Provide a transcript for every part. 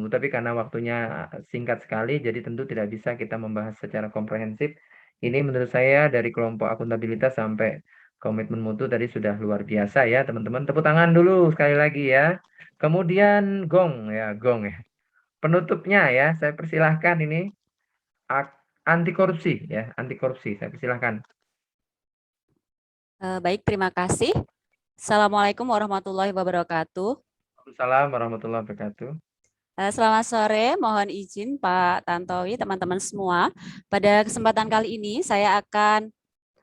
tapi karena waktunya singkat sekali, jadi tentu tidak bisa kita membahas secara komprehensif. Ini menurut saya dari kelompok akuntabilitas sampai komitmen mutu tadi sudah luar biasa ya, teman-teman. Tepuk tangan dulu sekali lagi ya. Kemudian gong ya, gong ya. Penutupnya ya, saya persilahkan ini anti korupsi ya, anti korupsi. Saya persilahkan. Baik, terima kasih. Assalamualaikum warahmatullahi wabarakatuh. Waalaikumsalam warahmatullahi wabarakatuh. Selamat sore, mohon izin Pak Tantowi, teman-teman semua. Pada kesempatan kali ini saya akan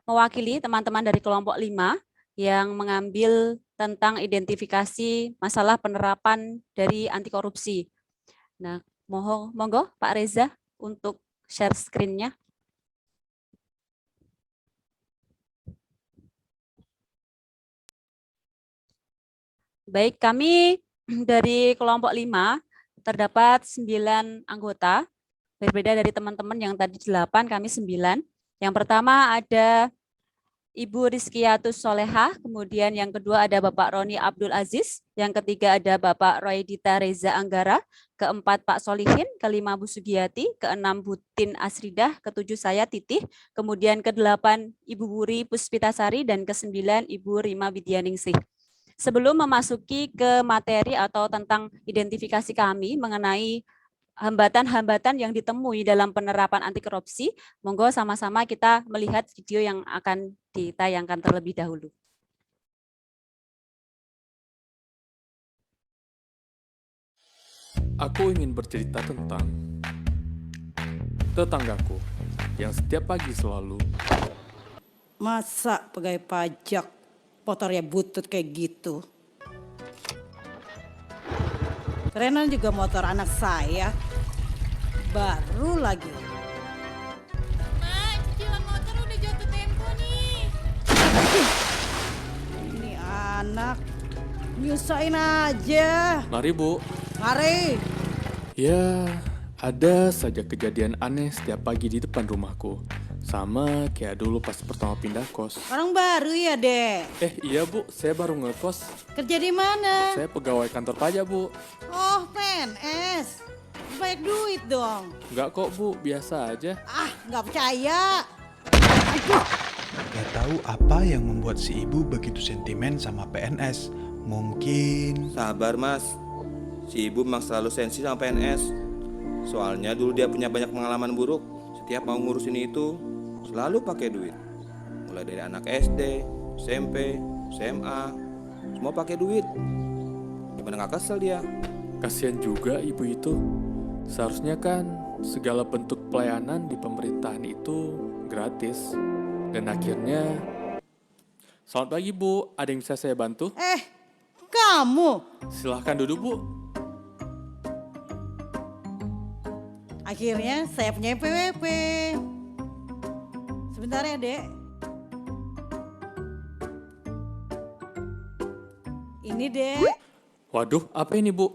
mewakili teman-teman dari kelompok 5 yang mengambil tentang identifikasi masalah penerapan dari anti korupsi. Nah, monggo Pak Reza untuk share screen-nya. Baik, kami dari kelompok 5 terdapat 9 anggota, berbeda dari teman-teman yang tadi 8, kami 9. Yang pertama ada Ibu Rizkiatus Solehah, kemudian yang kedua ada Bapak Roni Abdul Aziz, yang ketiga ada Bapak Roydita Reza Anggara, keempat Pak Solihin, kelima Bu Sugiyati, keenam Butin Asridah, ketujuh saya Titih, kemudian ke-8 Ibu Wuri Puspitasari, dan ke-9 Ibu Rima Widyaningsih. Sebelum memasuki ke materi atau tentang identifikasi kami mengenai hambatan-hambatan yang ditemui dalam penerapan anti korupsi, monggo sama-sama kita melihat video yang akan ditayangkan terlebih dahulu. Aku ingin bercerita tentang tetanggaku yang setiap pagi selalu masa pegawai pajak motornya butut kayak gitu. Kerenan juga motor anak saya. Baru lagi. Mak, cicilan motor udah jatuh tempo nih. Ini anak nyusahin aja. Mari Bu. Mari. Ya, ada saja kejadian aneh setiap pagi di depan rumahku. Sama kayak dulu pas pertama pindah kos. Orang baru ya, Dek? Iya Bu, saya baru ngekos. Kerja di mana? Saya pegawai kantor pajak Bu. Oh, PNS. Banyak duit dong. Enggak kok Bu, biasa aja. Nggak percaya. Gak tahu apa yang membuat si ibu begitu sentimen sama PNS. Mungkin... Sabar Mas, si ibu memang selalu sensi sama PNS. Soalnya dulu dia punya banyak pengalaman buruk. Setiap mau ngurusin itu selalu pakai duit. Mulai dari anak SD, SMP, SMA, semua pakai duit. Gimana gak kesel dia? Kasihan juga ibu itu. Seharusnya kan segala bentuk pelayanan di pemerintahan itu gratis. Dan akhirnya, selamat pagi Bu, ada yang bisa saya bantu? Kamu? Silahkan duduk Bu. Akhirnya saya punya PWP. Sebentar ya, Dek. Ini, Dek. Waduh, apa ini Bu?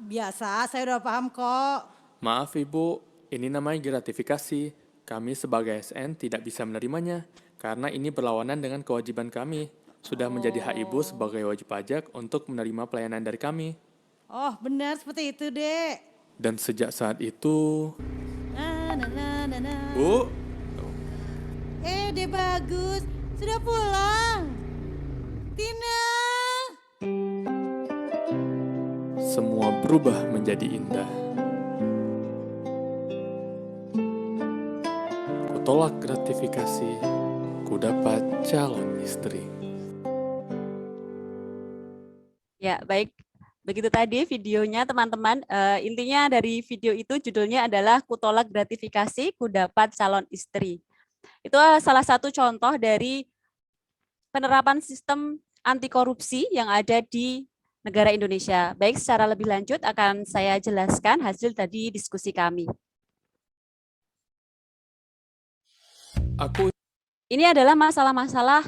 Biasa, saya udah paham kok. Maaf Ibu, ini namanya gratifikasi. Kami sebagai ASN tidak bisa menerimanya, karena ini berlawanan dengan kewajiban kami. Sudah menjadi hak Ibu sebagai wajib pajak untuk menerima pelayanan dari kami. Oh, benar seperti itu, Dek. Dan sejak saat itu... Na. Bu, Dek bagus. Sudah pulang. Tina. semua berubah menjadi indah. Ku tolak gratifikasi, ku dapat calon istri. Ya, baik. Begitu tadi videonya teman-teman. Intinya dari video itu judulnya adalah Ku tolak gratifikasi, ku dapat calon istri. Itu salah satu contoh dari penerapan sistem anti korupsi yang ada di negara Indonesia. Baik, secara lebih lanjut akan saya jelaskan hasil tadi diskusi kami. Ini adalah masalah-masalah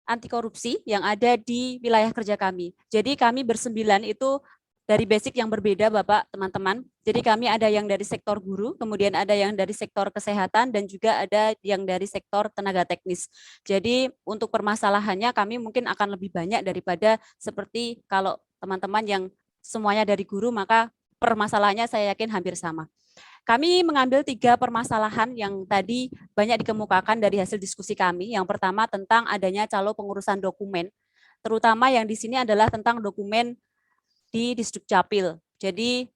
anti korupsi yang ada di wilayah kerja kami. Jadi kami bersembilan itu dari basic yang berbeda Bapak, teman-teman. Jadi kami ada yang dari sektor guru, kemudian ada yang dari sektor kesehatan, dan juga ada yang dari sektor tenaga teknis. Jadi untuk permasalahannya kami mungkin akan lebih banyak daripada seperti kalau teman-teman yang semuanya dari guru, maka permasalahannya saya yakin hampir sama. Kami mengambil 3 permasalahan yang tadi banyak dikemukakan dari hasil diskusi kami. Yang pertama tentang adanya calo pengurusan dokumen, terutama yang di sini adalah tentang dokumen di Disdukcapil. Jadi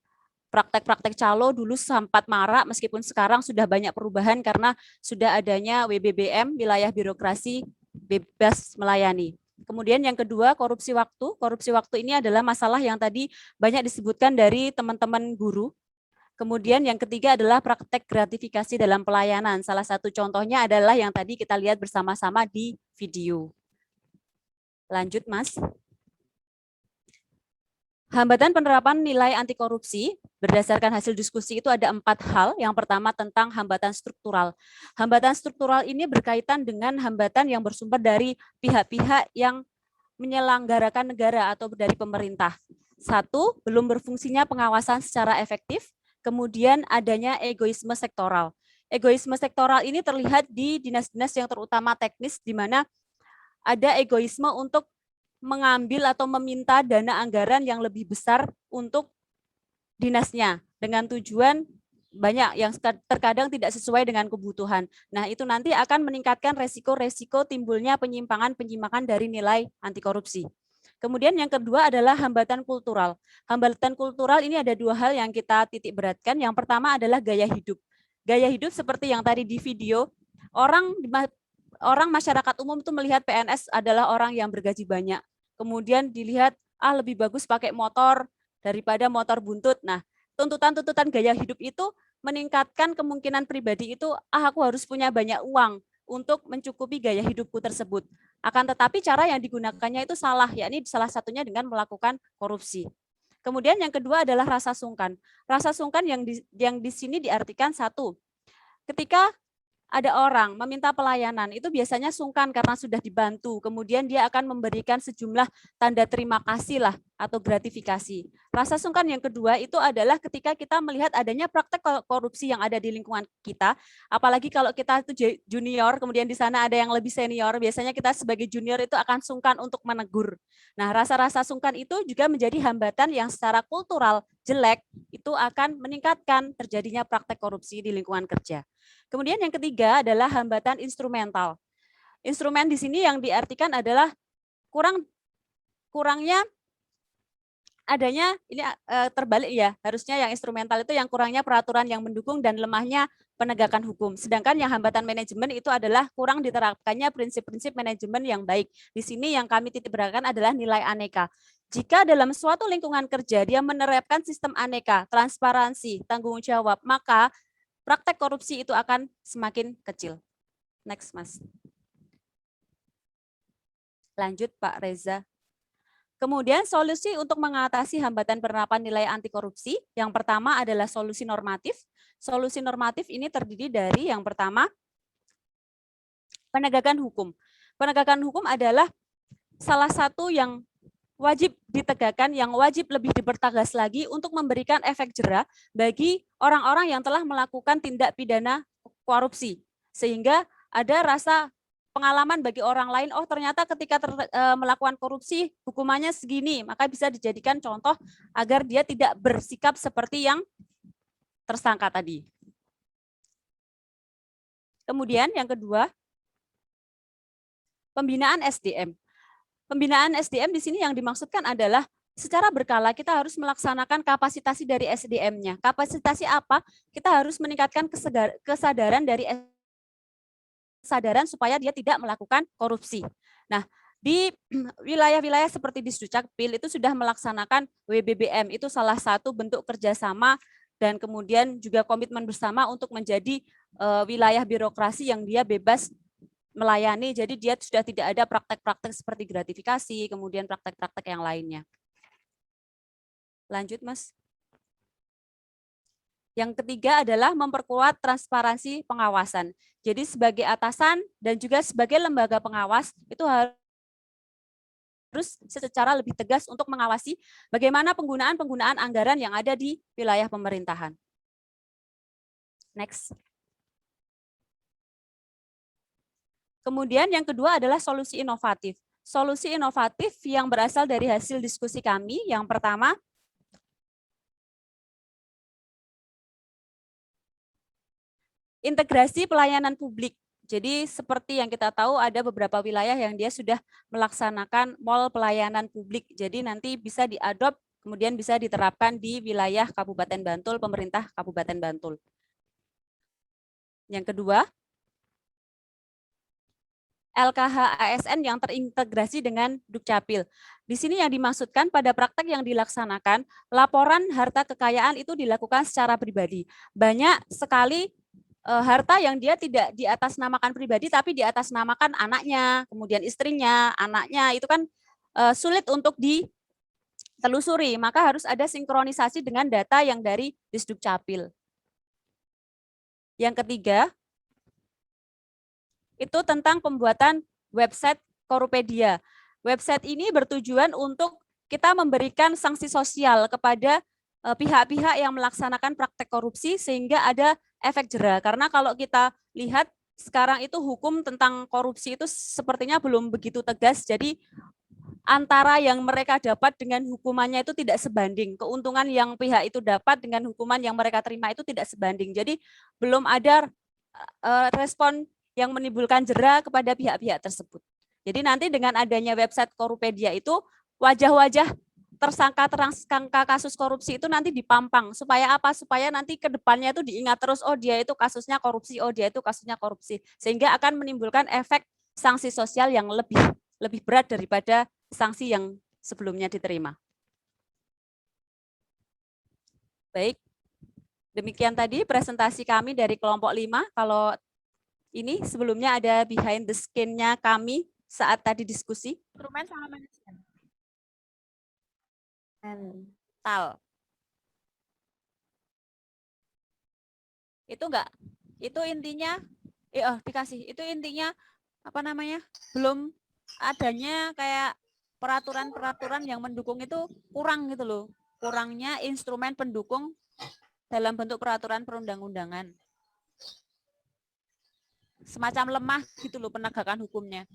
praktek-praktek calo dulu sempat marak, meskipun sekarang sudah banyak perubahan karena sudah adanya WBBM, wilayah birokrasi bebas melayani. Kemudian yang kedua, korupsi waktu. Korupsi waktu ini adalah masalah yang tadi banyak disebutkan dari teman-teman guru. Kemudian yang ketiga adalah praktek gratifikasi dalam pelayanan. Salah satu contohnya adalah yang tadi kita lihat bersama-sama di video. Lanjut, Mas. Hambatan penerapan nilai anti korupsi berdasarkan hasil diskusi itu ada 4 hal. Yang pertama tentang hambatan struktural. Hambatan struktural ini berkaitan dengan hambatan yang bersumber dari pihak-pihak yang menyelenggarakan negara atau dari pemerintah. 1, belum berfungsinya pengawasan secara efektif. Kemudian adanya egoisme sektoral. Egoisme sektoral ini terlihat di dinas-dinas yang terutama teknis, di mana ada egoisme untuk mengambil atau meminta dana anggaran yang lebih besar untuk dinasnya dengan tujuan banyak yang terkadang tidak sesuai dengan kebutuhan. Nah, itu nanti akan meningkatkan resiko-resiko timbulnya penyimpangan dari nilai anti korupsi. Kemudian yang kedua adalah hambatan kultural. Hambatan kultural ini ada 2 hal yang kita titik beratkan. Yang pertama adalah gaya hidup. Gaya hidup seperti yang tadi di video, orang masyarakat umum itu melihat PNS adalah orang yang bergaji banyak. Kemudian dilihat, lebih bagus pakai motor daripada motor buntut. Nah, tuntutan-tuntutan gaya hidup itu meningkatkan kemungkinan pribadi itu, aku harus punya banyak uang untuk mencukupi gaya hidupku tersebut. Akan tetapi cara yang digunakannya itu salah, yakni salah satunya dengan melakukan korupsi. Kemudian yang kedua adalah rasa sungkan. Rasa sungkan yang di sini diartikan 1, ketika ada orang meminta pelayanan, itu biasanya sungkan karena sudah dibantu. Kemudian dia akan memberikan sejumlah tanda terima kasih lah atau gratifikasi. Rasa sungkan yang kedua itu adalah ketika kita melihat adanya praktek korupsi yang ada di lingkungan kita, apalagi kalau kita itu junior, kemudian di sana ada yang lebih senior, biasanya kita sebagai junior itu akan sungkan untuk menegur. Nah, rasa-rasa sungkan itu juga menjadi hambatan yang secara kultural jelek, itu akan meningkatkan terjadinya praktek korupsi di lingkungan kerja. Kemudian yang ketiga adalah hambatan instrumental. Instrumen di sini yang diartikan adalah kurangnya adanya, ini terbalik ya, harusnya yang instrumental itu yang kurangnya peraturan yang mendukung dan lemahnya penegakan hukum. Sedangkan yang hambatan manajemen itu adalah kurang diterapkannya prinsip-prinsip manajemen yang baik. Di sini yang kami titik beratkan adalah nilai aneka. Jika dalam suatu lingkungan kerja dia menerapkan sistem aneka, transparansi, tanggung jawab, maka praktek korupsi itu akan semakin kecil. Next, Mas. Lanjut, Pak Reza. Kemudian solusi untuk mengatasi hambatan penerapan nilai anti korupsi, yang pertama adalah solusi normatif. Solusi normatif ini terdiri dari yang pertama, penegakan hukum. Penegakan hukum adalah salah satu yang wajib ditegakkan, yang wajib lebih dipertegas lagi untuk memberikan efek jera bagi orang-orang yang telah melakukan tindak pidana korupsi. Sehingga ada rasa pengalaman bagi orang lain, oh ternyata ketika melakukan korupsi hukumannya segini, maka bisa dijadikan contoh agar dia tidak bersikap seperti yang tersangka tadi. Kemudian yang kedua, pembinaan SDM. Pembinaan SDM di sini yang dimaksudkan adalah secara berkala kita harus melaksanakan kapasitasi dari SDM-nya. Kapasitasi apa? Kita harus meningkatkan kesadaran dari supaya dia tidak melakukan korupsi. Nah, di wilayah-wilayah seperti di Disdukcapil itu sudah melaksanakan WBBM, itu salah satu bentuk kerjasama dan kemudian juga komitmen bersama untuk menjadi wilayah birokrasi yang dia bebas melayani, jadi dia sudah tidak ada praktek-praktek seperti gratifikasi, kemudian praktek-praktek yang lainnya. Lanjut, Mas. Yang ketiga adalah memperkuat transparansi pengawasan. Jadi sebagai atasan dan juga sebagai lembaga pengawas itu harus secara lebih tegas untuk mengawasi bagaimana penggunaan anggaran yang ada di wilayah pemerintahan. Next. Kemudian yang kedua adalah solusi inovatif. Solusi inovatif yang berasal dari hasil diskusi kami, yang pertama integrasi pelayanan publik. Jadi seperti yang kita tahu ada beberapa wilayah yang dia sudah melaksanakan mall pelayanan publik. Jadi nanti bisa diadop, kemudian bisa diterapkan di wilayah Kabupaten Bantul, pemerintah Kabupaten Bantul. Yang kedua, LKH ASN yang terintegrasi dengan Dukcapil. Di sini yang dimaksudkan pada praktek yang dilaksanakan, laporan harta kekayaan itu dilakukan secara pribadi. Banyak sekali harta yang dia tidak di atas namakan pribadi tapi di atas namakan anaknya, kemudian istrinya, anaknya, itu kan sulit untuk ditelusuri, maka harus ada sinkronisasi dengan data yang dari Disdukcapil. Yang ketiga, itu tentang pembuatan website Korupedia. Website ini bertujuan untuk kita memberikan sanksi sosial kepada pihak-pihak yang melaksanakan praktek korupsi sehingga ada efek jera. Karena kalau kita lihat sekarang itu hukum tentang korupsi itu sepertinya belum begitu tegas. Jadi antara yang mereka dapat dengan hukumannya itu tidak sebanding. Keuntungan yang pihak itu dapat dengan hukuman yang mereka terima itu tidak sebanding. Jadi belum ada respon yang menimbulkan jera kepada pihak-pihak tersebut. Jadi nanti dengan adanya website Korupedia itu wajah-wajah tersangka kasus korupsi itu nanti dipampang. Supaya apa? Supaya nanti ke depannya itu diingat terus, oh dia itu kasusnya korupsi, oh dia itu kasusnya korupsi. Sehingga akan menimbulkan efek sanksi sosial yang lebih berat daripada sanksi yang sebelumnya diterima. Baik, demikian tadi presentasi kami dari kelompok 5. Kalau ini sebelumnya ada behind the scene-nya kami saat tadi diskusi. Instrumen sama manajemen. Mental. Itu enggak, itu intinya, dikasih, itu intinya apa namanya, belum adanya kayak peraturan-peraturan yang mendukung itu kurang gitu loh. Kurangnya instrumen pendukung dalam bentuk peraturan perundang-undangan. Semacam lemah gitu loh penegakan hukumnya.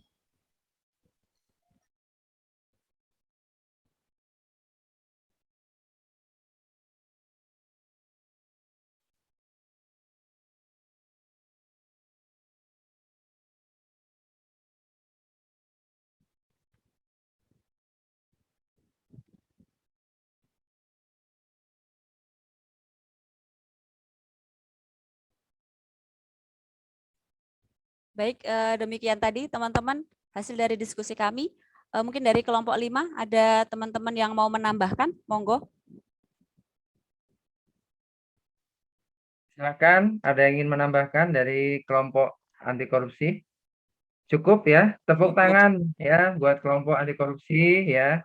Baik, demikian tadi teman-teman hasil dari diskusi kami. Mungkin dari kelompok 5 ada teman-teman yang mau menambahkan, monggo. Silakan, ada yang ingin menambahkan dari kelompok anti korupsi? Cukup ya, tepuk tangan ya buat kelompok anti korupsi ya.